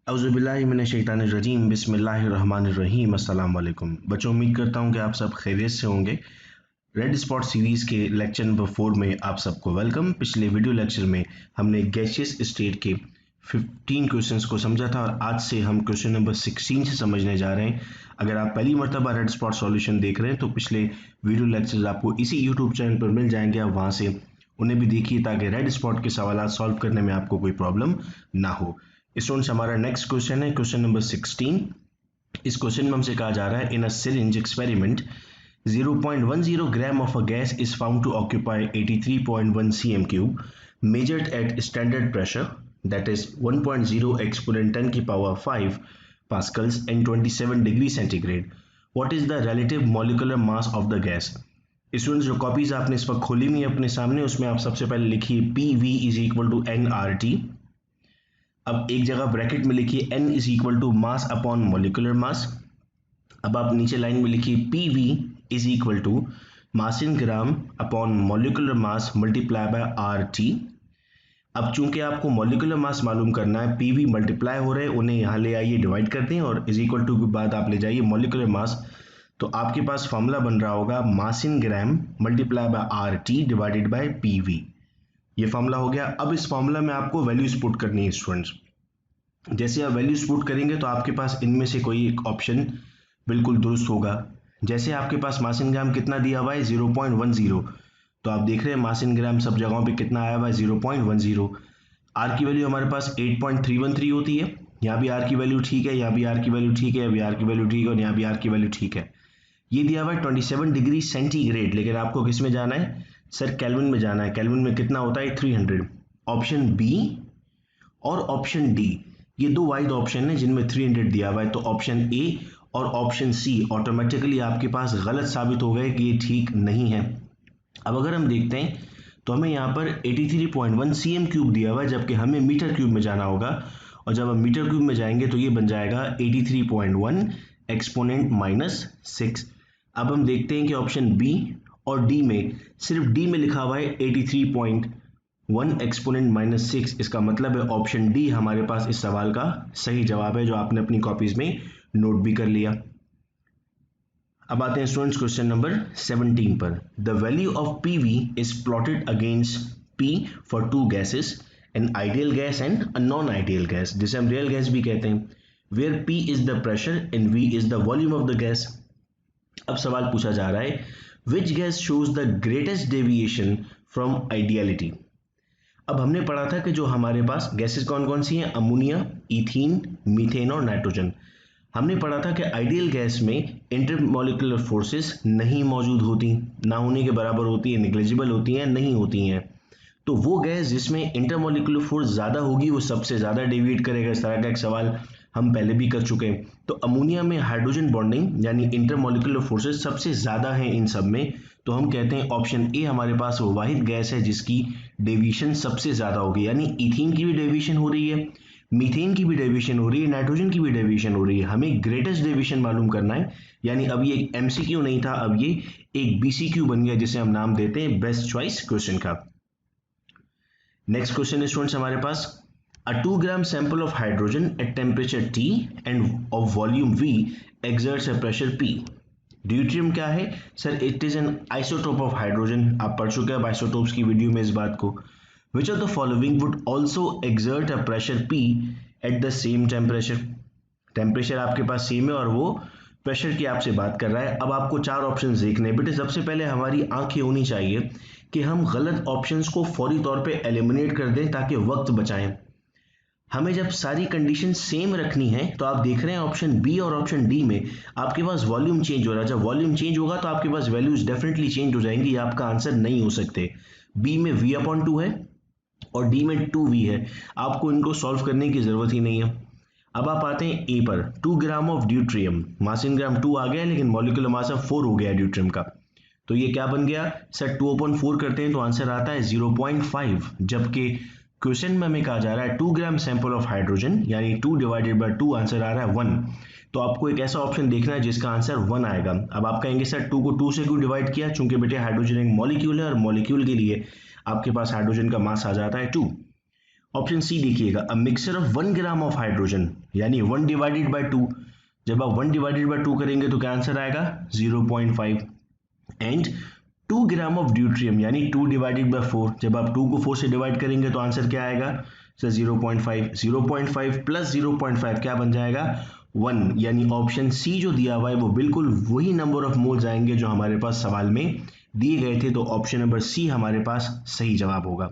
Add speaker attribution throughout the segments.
Speaker 1: औज़ुबिल्लाहिमिनश्शैतानिर्रजीम बिस्मिल्लाहिर्रहमानिर्रहीम अस्सलाम वालेकुम। बच्चों, उम्मीद करता हूँ कि आप सब खैरियत से होंगे। रेड स्पॉट सीरीज़ के लेक्चर नंबर 4 में आप सबको वेलकम। पिछले वीडियो लेक्चर में हमने गैसियस स्टेट के 15 क्वेश्चंस को समझा था और आज से हम क्वेश्चन नंबर 16 से समझने जा रहे हैं। अगर आप पहली मरतबा रेड स्पॉट सॉल्यूशन देख रहे हैं तो पिछले वीडियो लेक्चर्स आपको इसी यूट्यूब चैनल पर मिल जाएंगे, आप वहाँ से उन्हें भी देखिए ताकि रेड स्पॉट के सवाल सॉल्व करने में आपको कोई प्रॉब्लम ना हो। स्टूडेंट्स, हमारा नेक्स्ट क्वेश्चन है क्वेश्चन नंबर 16। इस क्वेश्चन में हमसे कहा जा रहा है इन अ syringe experiment 0.10 gram of a gas is found to occupy 83.1 cm cube measured at standard pressure, that is 1.0 exponent 10 की power 5 pascals and 27 degree centigrade. What is the relative molecular mass of the gas? Students, जो copies आपने इस वक्त खोली हुई है अपने सामने, उसमें आप सबसे पहले लिखिए PV is equal to nRT। अब एक जगह ब्रैकेट में लिखिए n is equal to mass upon molecular mass. अब आप नीचे लाइन में लिखिए PV is equal to mass in gram upon molecular mass multiply by RT। अब चूंकि आपको मॉलिक्यूलर मास मालूम करना है, PV मल्टीप्लाई हो रहे हैं, उन्हें यहाँ ले आइए, डिवाइड कर दें और इज इक्वल टू के बाद आप ले जाइए मॉलिक्यूलर मास। तो आपके पास फॉर्मूला बन रहा होगा mass in gram multiply by RT divided by PV। ये फॉर्मूला हो गया। अब इस फॉर्मूला में आपको वैल्यूज पुट करनी है स्टूडेंट्स। जैसे आप वैल्यूज पुट करेंगे तो आपके पास इनमें से कोई एक ऑप्शन बिल्कुल दुरुस्त होगा। जैसे आपके पास मास इन ग्राम कितना दिया हुआ है 0.10, तो आप देख रहे हैं मास इन ग्राम सब जगहों पे कितना आया हुआ है 0.10। आर की वैल्यू हमारे पास 8.313 होती है। यहाँ भी आर की वैल्यू ठीक है, यहाँ भी आर की वैल्यू ठीक है, यहाँ भी आर की वैल्यू ठीक है और यहाँ भी आर की वैल्यू ठीक है। ये दिया हुआ है 27 डिग्री सेंटीग्रेड, लेकिन आपको किस में जाना है सर? केल्विन में जाना है। केल्विन में कितना होता है 300। ऑप्शन बी और ऑप्शन डी, ये दो वाइड ऑप्शन है जिनमें 300 दिया हुआ है, तो ऑप्शन ए और ऑप्शन सी ऑटोमेटिकली आपके पास गलत साबित हो गए कि ये ठीक नहीं है। अब अगर हम देखते हैं तो हमें यहाँ पर 83.1 cm क्यूब दिया हुआ है, जबकि हमें मीटर क्यूब में जाना होगा और जब हम मीटर क्यूब में जाएंगे तो ये बन जाएगा 83.1 एक्सपोनेंट -6। अब हम देखते हैं कि ऑप्शन बी और डी में, सिर्फ डी में लिखा हुआ है 83.1 एक्सपोनेंट -6, इसका मतलब है ऑप्शन डी हमारे पास इस सवाल का सही जवाब है, जो आपने अपनी कॉपीज में नोट भी कर लिया। अब आते हैं स्टूडेंट्स क्वेश्चन नंबर 17 पर। The value of PV is plotted against P for two gases, an ideal gas and a non ideal gas, जिसे हम रियल गैस भी कहते हैं, where P is the pressure and V is the volume of the gas. अब सवाल पूछा जा रहा है which gas shows the greatest deviation from ideality. अब हमने पढ़ा था कि जो हमारे पास गैसेस कौन कौन सी हैं, अमोनिया, इथीन, मीथेन और नाइट्रोजन। हमने पढ़ा था कि आइडियल गैस में इंटरमॉलिक्यूलर फोर्सेस नहीं मौजूद होती, ना होने के बराबर होती है, निग्लिजिबल होती हैं, नहीं होती हैं। तो वो गैस जिसमें इंटरमॉलिक्यूलर फोर्स ज़्यादा होगी वो सबसे ज़्यादा डेविएट करेगा। इस तरह का एक सवाल हम पहले भी कर चुके हैं। तो अमोनिया में हाइड्रोजन बॉन्डिंग यानी इंटरमॉलिक्यूलर फोर्सेस सबसे ज़्यादा हैं इन सब में, तो हम कहते हैं ऑप्शन ए हमारे पास वो वाहिद गैस है जिसकी डेविएशन सबसे ज़्यादा होगी। यानी इथीन की भी डेविएशन हो रही है, मीथेन की भी डेविएशन हो रही है, नाइट्रोजन की भी डेविएशन हो रही है। हमें ग्रेटेस्ट डेविएशन मालूम करना है। यानी अब ये एक MCQ नहीं था, अब ये एक BCQ बन गया, जिसे हम नाम देते हैं बेस्ट चॉइस क्वेश्चन का। नेक्स्ट क्वेश्चन है स्टूडेंट्स हमारे पास, a 2 gram sample of hydrogen at temperature T and of volume V exerts a pressure P. Deuterium क्या है sir? It is an isotope of hydrogen. आप पढ़ चुके हैं आइसोटोप्स की वीडियो में इस बात को। विच of the following would also exert a pressure P at the same temperature. Temperature आपके पास सेम है और वो प्रेशर की आपसे बात कर रहा है। अब आपको चार ऑप्शन देखने हैं बेटे। सबसे पहले हमारी आंखें होनी चाहिए कि हम गलत ऑप्शंस को फौरी तौर पे एलिमिनेट कर दें ताकि वक्त बचाएं। हमें जब सारी कंडीशन सेम रखनी है तो आप देख रहे हैं ऑप्शन बी और ऑप्शन डी में आपके पास वॉल्यूम चेंज हो रहा है। जब वॉल्यूम चेंज होगा तो आपके पास वैल्यूज डेफिनेटली चेंज हो जाएंगी। ये आपका आंसर नहीं हो सकते। बी में V/2 है और डी में 2V है। आपको इनको सॉल्व करने की जरूरत ही नहीं है। अब आप आते हैं ए पर। 2 gram of deuterium, mass in ग्राम 2 आ गया लेकिन मॉलिक्यूलर मास अब 4 हो गया ड्यूट्रियम का, तो ये क्या बन गया सर? 2/4 करते हैं तो आंसर आता है 0.5। जबकि क्वेश्चन में हमें कहा जा रहा है 2 ग्राम सैंपल ऑफ हाइड्रोजन, यानी 2 डिवाइडेड बाय 2, आंसर आ रहा है 1। तो आपको एक ऐसा ऑप्शन देखना है जिसका आंसर 1 आएगा। अब आप कहेंगे सर 2 को 2 से क्यों डिवाइड किया? चूंकि बेटे हाइड्रोजन एक मॉलिक्यूल है और मॉलिक्यूल के लिए आपके पास हाइड्रोजन का मास आ जाता है 2। ऑप्शन सी देखिएगा, a mixture of 1 gram of hydrogen, यानी 1 डिवाइडेड बाय 2, जब आप 1 डिवाइडेड बाय 2 करेंगे तो क्या आंसर आएगा 0.5, एंड 2 ग्राम ऑफ ड्यूट्रियम यानी 2 डिवाइडेड बाय 4, जब आप 2 को 4 से डिवाइड करेंगे तो आंसर क्या आएगा सर 0.5, 0.5 प्लस 0.5 क्या बन जाएगा 1, यानी ऑप्शन सी जो दिया हुआ है वो बिल्कुल वही नंबर ऑफ मोल्स आएंगे जो हमारे पास सवाल में दिए गए थे, तो ऑप्शन नंबर सी हमारे पास सही जवाब होगा।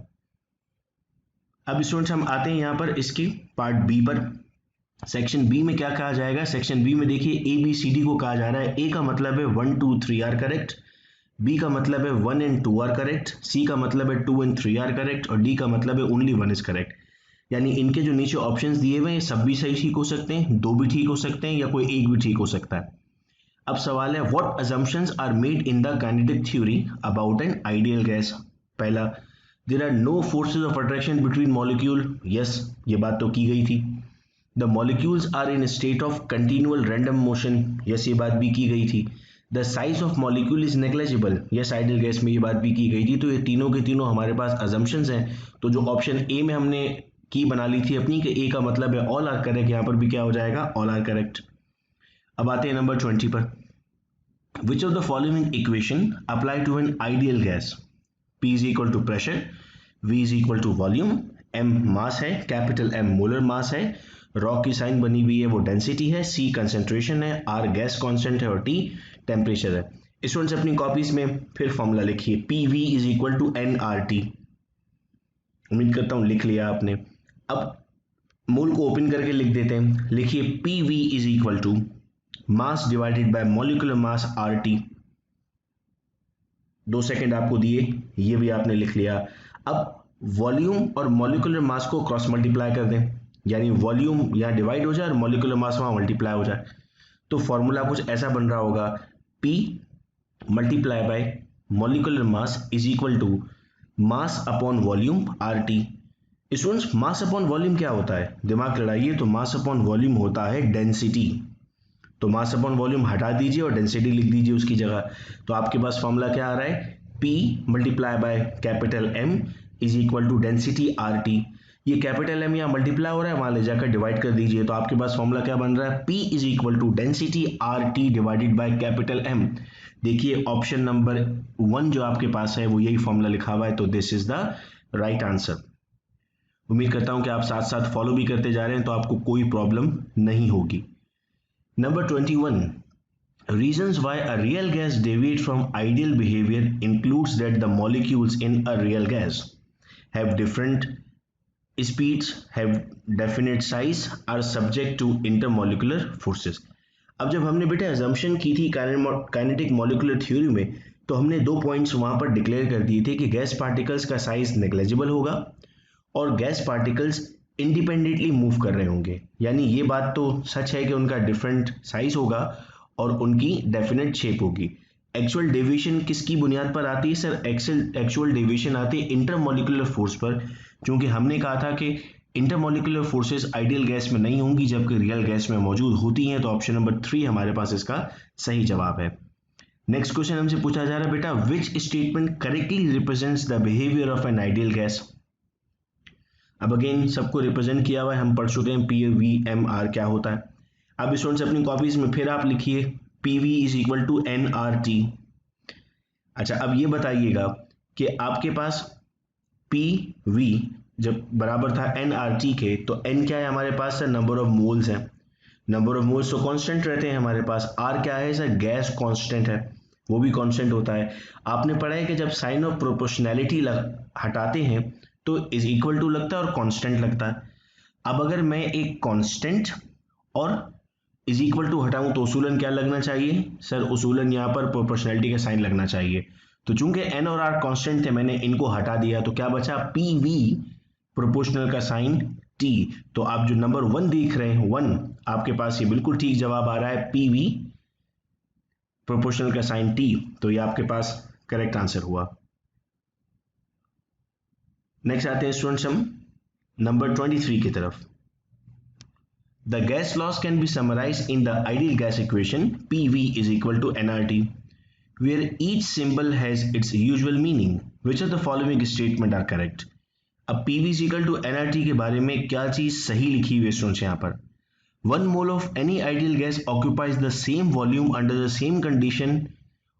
Speaker 1: अब स्टूडेंट्स हम आते हैं यहाँ पर इसके पार्ट बी पर। सेक्शन बी में क्या कहा जाएगा, सेक्शन बी में देखिए ए बी सी डी को कहा जा रहा है। ए का मतलब है 1 2 3 आर करेक्ट, बी का मतलब है 1 एंड 2 आर करेक्ट, सी का मतलब है 2 एंड 3 आर करेक्ट, और डी का मतलब है ओनली 1 इज करेक्ट। यानी इनके जो नीचे ऑप्शंस दिए हुए हैं सब भी सही ठीक हो सकते हैं, दो भी ठीक हो सकते हैं, या कोई एक भी ठीक हो सकता है। अब सवाल है what assumptions are made in the kinetic theory about an ideal gas. पहला, there are no forces of attraction between molecule, yes ये बात तो की गई थी। The molecules are in state of continual random motion, yes ये बात भी की गई थी। The size of molecule is negligible, yes ideal gas में ये बात भी की गई थी। तो ये तीनों के तीनों हमारे पास अजम्पशंस हैं। तो जो ऑप्शन ए में हमने की बना ली थी अपनी कि ए का मतलब है ऑल आर करेक्ट, यहाँ पर भी क्या हो जाएगा ऑल आर करेक्ट। अब आते हैं नंबर 20 पर। Which of the following equation apply to an ideal gas. P is equal to pressure, V is equal to volume, M mass है, कैपिटल M मोलर मास है, रॉ की sign बनी हुई है वो डेंसिटी है, C कंसेंट्रेशन है, R gas constant है और T टेम्परेचर है। स्टूडेंट्स अपनी कॉपीज में फिर फॉर्मूला लिखिए, PV is equal to NRT। उम्मीद करता हूं लिख लिया आपने। अब मोल को ओपन करके लिख देते हैं, लिखिए PV is equal to mass divided by molecular mass RT। 2 second आपको दिए, ये भी आपने लिख लिया। अब वॉल्यूम और मॉलिक्यूलर मास को क्रॉस मल्टीप्लाई कर दें, यानी वॉल्यूम यहाँ डिवाइड हो जाए और मॉलिक्यूलर मास वहाँ मल्टीप्लाई हो जाए। तो फॉर्मूला कुछ ऐसा बन रहा होगा, P multiply by molecular mass is equal to mass upon volume RT। Students mass upon volume क्या होता है, दिमाग लड़ाइए, तो मास अपॉन वॉल्यूम होता है डेंसिटी। तो मास अपॉन वॉल्यूम हटा दीजिए और डेंसिटी लिख दीजिए उसकी जगह। तो आपके पास फॉर्मूला क्या आ रहा है, P multiply by capital M is equal to density RT। ये कैपिटल M यहाँ मल्टीप्लाई हो रहा है, वहां ले जाकर डिवाइड कर दीजिए। तो आपके पास फॉर्मूला क्या बन रहा है, P is equal to density RT divided by capital M। देखिए ऑप्शन नंबर 1 जो आपके पास है वो यही फॉर्मूला लिखा हुआ है, तो this is the right answer. उम्मीद करता हूं कि आप साथ साथ फॉलो भी करते जा रहे हैं तो आपको कोई प्रॉब्लम नहीं होगी। Number 21. Reasons why a real gas deviates from ideal behavior includes that the molecules in a real gas have different speeds, have definite size, are subject to intermolecular forces. अब जब हमने बेटा assumption की थी kinetic molecular theory में, तो हमने 2 points वहां पर डिक्लेयर कर दिए थे कि गैस पार्टिकल्स का साइज नेग्लेजिबल होगा और गैस पार्टिकल्स इंडिपेंडेंटली मूव कर रहे होंगे। यानी ये बात तो सच है कि उनका डिफरेंट साइज होगा और उनकी डेफिनेट शेप होगी। एक्चुअल डेविएशन किसकी बुनियाद पर आती है सर, एक्चुअल डेविएशन आती है इंटरमॉलिक्यूलर फोर्स पर, क्योंकि हमने कहा था कि इंटरमॉलिक्यूलर फोर्सेस आइडियल गैस में नहीं होंगी जबकि रियल गैस में मौजूद होती हैं। तो ऑप्शन नंबर 3 हमारे पास इसका सही जवाब है। नेक्स्ट क्वेश्चन हमसे पूछा जा रहा है बेटा, which statement correctly represents the behaviour of N ideal gas. अब अगेन सबको रिप्रेजेंट किया हुआ है, हम पढ़ चुके हैं PVMR क्या होता है। अब स्टूडेंट्स अपनी कॉपीज में फिर आप लिखिए PV is equal to NRT। अच्छा अब ये बताइएगा कि आपके पास PV जब बराबर था NRT के, तो N क्या है हमारे पास सर, नंबर ऑफ मोल्स है। नंबर ऑफ मोल्स तो कांस्टेंट रहते हैं हमारे पास। R क्या है सर, गैस कांस्टेंट है, वो भी कांस्टेंट होता है। आपने पढ़ा है कि जब साइन ऑफ प्रोपोर्शनैलिटी हटाते हैं तो इज इक्वल टू लगता है और कांस्टेंट लगता है। अब अगर मैं एक कांस्टेंट और इज इक्वल टू हटाऊं तो उसूलन क्या लगना चाहिए सर, उसूलन यहाँ पर प्रोपोर्शनैलिटी का साइन लगना चाहिए। तो चूंकि n और r कांस्टेंट थे मैंने इनको हटा दिया, तो क्या बचा PV प्रोपोर्शनल का साइन T। तो आप जो नंबर 1 देख रहे हैं 1, आपके पास ये बिल्कुल ठीक जवाब आ रहा है, PV प्रोपोर्शनल का साइन T। तो ये आपके पास करेक्ट आंसर हुआ। नेक्स्ट आते हैं स्टूडेंट्स हम नंबर 23 की तरफ। The gas laws can be summarised in the ideal gas equation PV is equal to NRT, where each symbol has its usual meaning. Which of the following statement are correct? अब PV is equal to nRT के बारे में क्या चीज सही लिखी हुई है स्टूडेंट्स यहाँ पर? 1 mole of any ideal gas occupies the same volume under the same condition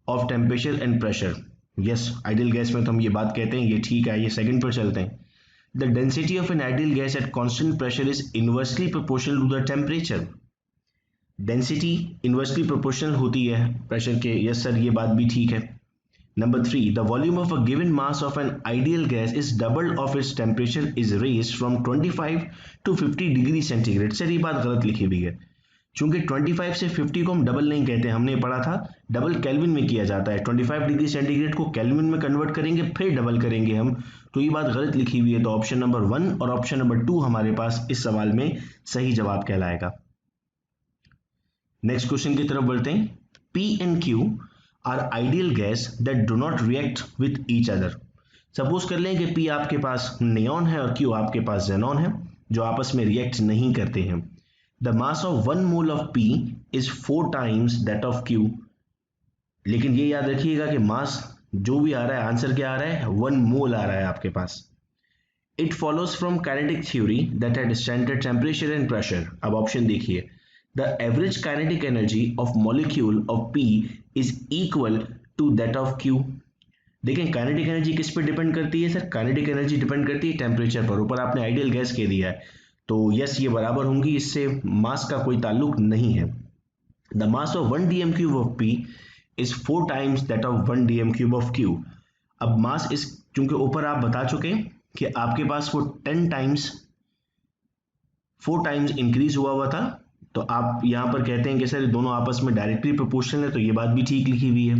Speaker 1: of temperature and pressure. Yes, ideal gas में तो हम ये बात कहते हैं, ये ठीक है, ये सेकंड पर चलते हैं. The density of an ideal gas at constant pressure is inversely proportional to the temperature. Density inversely proportional होती है प्रेशर के. यस सर, ये बात भी ठीक है. Number 3, the volume of a given mass of an ideal gas is double of its temperature is raised from 25 to 50 degree centigrade. Sir ये बात गलत लिखी हुई है, चूंकि 25 से 50 को हम डबल नहीं कहते, हमने पढ़ा था डबल केल्विन में किया जाता है. 25 डिग्री सेंटीग्रेड को केल्विन में कन्वर्ट करेंगे फिर डबल करेंगे हम, तो ये बात गलत लिखी हुई है. तो ऑप्शन नंबर 1 और ऑप्शन नंबर 2 हमारे पास इस सवाल में सही जवाब कहलाएगा. नेक्स्ट क्वेश्चन की तरफ बढ़ते हैं. P and Q are ideal gas that do not react with each other. Suppose कर लें कि P आपके पास नियॉन है और Q आपके पास जेनॉन है जो आपस में रिएक्ट नहीं करते हैं. The mass of 1 mole of P is 4 times that of Q. लेकिन ये याद रखिएगा कि मास जो भी आ रहा है, आंसर क्या आ रहा है, 1 मोल आ रहा है आपके पास. It follows from kinetic theory that at standard temperature and pressure. अब ऑप्शन देखिए. The average kinetic energy of molecule of P is equal to that of Q. देखें काइनेटिक एनर्जी किस पे डिपेंड करती है सर? काइनेटिक एनर्जी डिपेंड करती है temperature पर. ऊपर आपने आइडियल गैस कह दिया है, तो यस ये बराबर होंगी, इससे मास का कोई ताल्लुक नहीं है. The mass of 1 dm cube of P is 4 times that of 1 dm cube of Q. अब मास इस चूंकि ऊपर आप बता चुके कि आपके पास वो 4 टाइम्स इंक्रीज हुआ था, तो आप यहाँ पर कहते हैं कि सर दोनों आपस में डायरेक्टली प्रोपोर्शनल है, तो ये बात भी ठीक लिखी हुई है.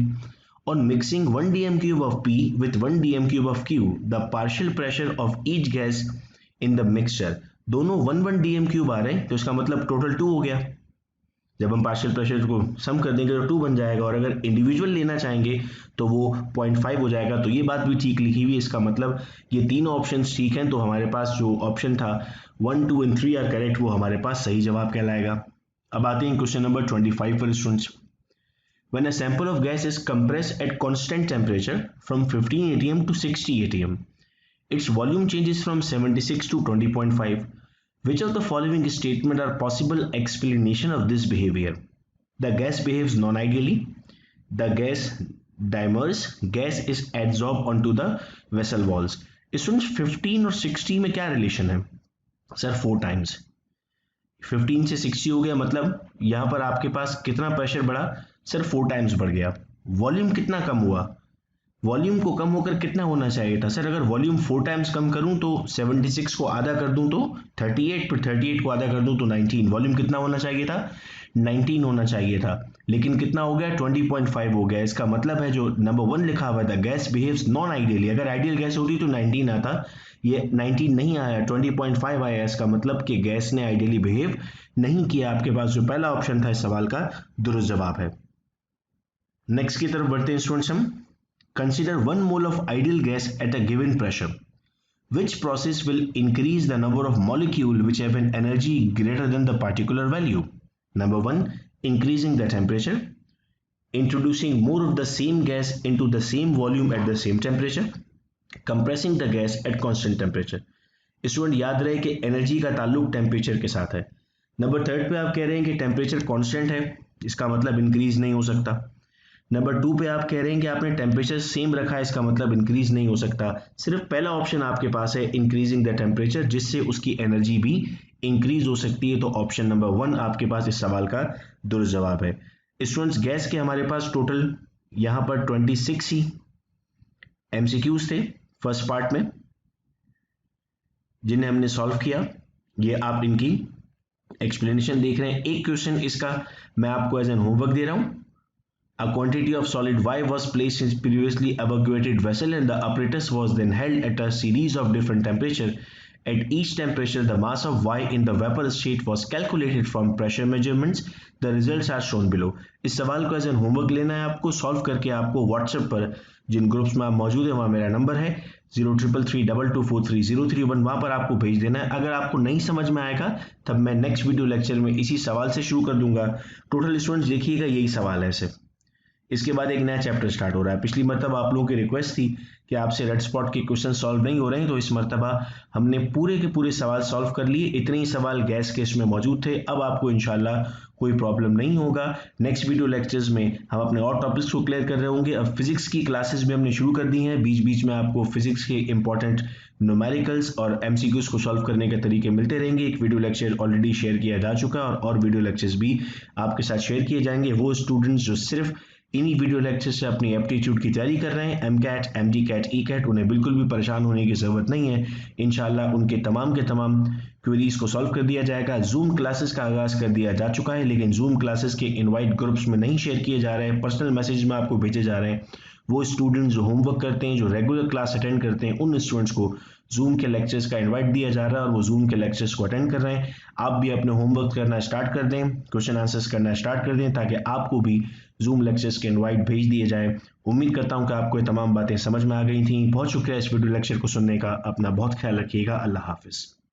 Speaker 1: On mixing 1 dm cube of P with 1 dm cube of Q, the partial pressure of each gas in the mixture, दोनों 1 dm cube आ रहे हैं, तो इसका मतलब टोटल 2 हो गया. जब हम पार्शियल प्रेशर को सम कर देंगे तो 2 बन जाएगा, और अगर इंडिविजुअल लेना चाहेंगे तो वो 0.5 हो जाएगा. तो ये बात भी ठीक लिखी हुई है. इसका मतलब ये तीनों ऑप्शंस ठीक हैं, तो हमारे पास जो ऑप्शन था 1, 2 and 3 आर करेक्ट, वो हमारे पास सही जवाब कहलाएगा. अब आते हैं क्वेश्चन नंबर 25 पर students. When a sample of gas is compressed at constant temperature from 15 atm to 60 atm, its volume changes from 76 to 20.5. Which of the following statement are possible explanation of this behavior? The gas behaves non-ideally. The gas dimers. Gas is adsorbed onto the vessel walls. Students 15 और 60 में क्या relation है sir? 4 times. 15 से 60 हो गया, मतलब यहाँ पर आपके पास कितना प्रेशर बढ़ा सर? 4 टाइम्स बढ़ गया. वॉल्यूम कितना कम हुआ? वॉल्यूम को कम होकर कितना होना चाहिए था सर? अगर वॉल्यूम 4 टाइम्स कम करूं तो 76 को आधा कर दूं तो 38, फिर 38 को आधा कर दूं तो 19. वॉल्यूम कितना होना चाहिए था? 19 होना चाहिए था, लेकिन कितना हो गया? 20.5 हो गया. इसका मतलब है जो नंबर 1 लिखा हुआ था गैस बिहेव्स नॉन आइडियली, अगर आइडियल गैस होती तो 19 आता, ये 19 नहीं आया, 20.5 आया. इसका मतलब कि गैस ने आइडियली बिहेव नहीं किया. आपके पास जो पहला ऑप्शन था इस सवाल का दुरुस्त जवाब है. नेक्स्ट की तरफ बढ़ते हैं स्टूडेंट्स हम. Consider 1 mole of ideal gas at a given pressure. Which process will increase the number of molecules which have an energy greater than the particular value? Number 1, increasing the temperature, introducing more of the same gas into the same volume at the same temperature, compressing the gas at constant temperature. Student याद रहे कि energy का ताल्लुक temperature के साथ है. Number 3 पे आप कह रहे हैं कि टेम्परेचर कांस्टेंट है, इसका मतलब इंक्रीज नहीं हो सकता. नंबर 2 पे आप कह रहे हैं कि आपने टेम्परेचर सेम रखा है, इसका मतलब इंक्रीज नहीं हो सकता. सिर्फ पहला ऑप्शन आपके पास है इंक्रीजिंग द टेम्परेचर, जिससे उसकी एनर्जी भी इंक्रीज हो सकती है. तो ऑप्शन नंबर 1 आपके पास इस सवाल का दुरुस्त जवाब है. स्टूडेंट्स गैस के हमारे पास टोटल यहाँ पर 26 ही एमसीक्यूज थे फर्स्ट पार्ट में, जिन्हें हमने सॉल्व किया. ये आप इनकी एक्सप्लेनेशन देख रहे हैं. एक क्वेश्चन इसका मैं आपको एज एन होमवर्क दे रहा हूं. A quantity of solid Y was placed in previously evacuated vessel and the apparatus was then held at a series of different temperature. At each temperature, the mass of Y in the vapor state was calculated from pressure measurements. The results are shown below. इस सवाल को as an homework लेना है आपको. Solve करके आपको WhatsApp पर जिन groups में आप मौजूद है वहाँ मेरा नंबर है 0333224303, वहाँ पर आपको भेज देना है. अगर आपको नहीं समझ में आएगा तब मैं नेक्स्ट वीडियो लेक्चर में इसी सवाल से शुरू कर दूंगा. टोटल स्टूडेंट्स देखिएगा यही सवाल है. सिर्फ इसके बाद एक नया चैप्टर स्टार्ट हो रहा है। पिछली मरतबा आप लोगों की रिक्वेस्ट थी कि आपसे रेड स्पॉट के क्वेश्चन सॉल्व नहीं हो रहे हैं, तो इस मरतबा हमने पूरे के पूरे सवाल सॉल्व कर लिए। इतने ही सवाल गैस केस में मौजूद थे, अब आपको इंशाल्लाह कोई प्रॉब्लम नहीं होगा। नेक्स्ट वीडियो लेक्चर्स में हम अपने और टॉपिक्स को क्लियर कर रहे होंगे। अब फिजिक्स की क्लासेस भी हमने शुरू कर दी हैं, बीच बीच में आपको फिजिक्स के इंपॉर्टेंट न्यूमेरिकल्स और एमसीक्यूज को सॉल्व करने के तरीके मिलते रहेंगे। एक वीडियो लेक्चर ऑलरेडी शेयर किया जा चुका है और वीडियो लेक्चर्स भी आपके साथ शेयर किए जाएंगे। वो स्टूडेंट्स जो सिर्फ इन्हीं वीडियो लेक्चर से अपनी एप्टीट्यूड की तैयारी कर रहे हैं, M CAT, M D CAT, E CAT, उन्हें बिल्कुल भी परेशान होने की ज़रूरत नहीं है। इंशाल्लाह उनके तमाम के तमाम क्वेरीज को सॉल्व कर दिया जाएगा। जूम क्लासेस का आगाज़ कर दिया जा चुका है, लेकिन जूम क्लासेस के इनवाइट ग्रुप्स में नहीं शेयर किए जा रहे हैं, पर्सनल मैसेज में आपको भेजे जा रहे हैं। वो स्टूडेंट्स जो होमवर्क करते हैं, जो रेगुलर क्लास अटेंड करते हैं, उन स्टूडेंट्स को जूम के लेक्चर्स का इनवाइट दिया जा रहा है और वो जूम के लेक्चर्स को अटेंड कर रहे हैं। आप भी अपने होमवर्क करना स्टार्ट कर दें, क्वेश्चन आंसर्स करना स्टार्ट कर दें, ताकि आपको भी जूम लेक्चर्स के इनवाइट भेज दिए जाए। उम्मीद करता हूं कि आपको ये तमाम बातें समझ में आ गई थी। बहुत शुक्रिया इस वीडियो लेक्चर को सुनने का। अपना बहुत ख्याल रखिएगा। अल्लाह हाफिज़।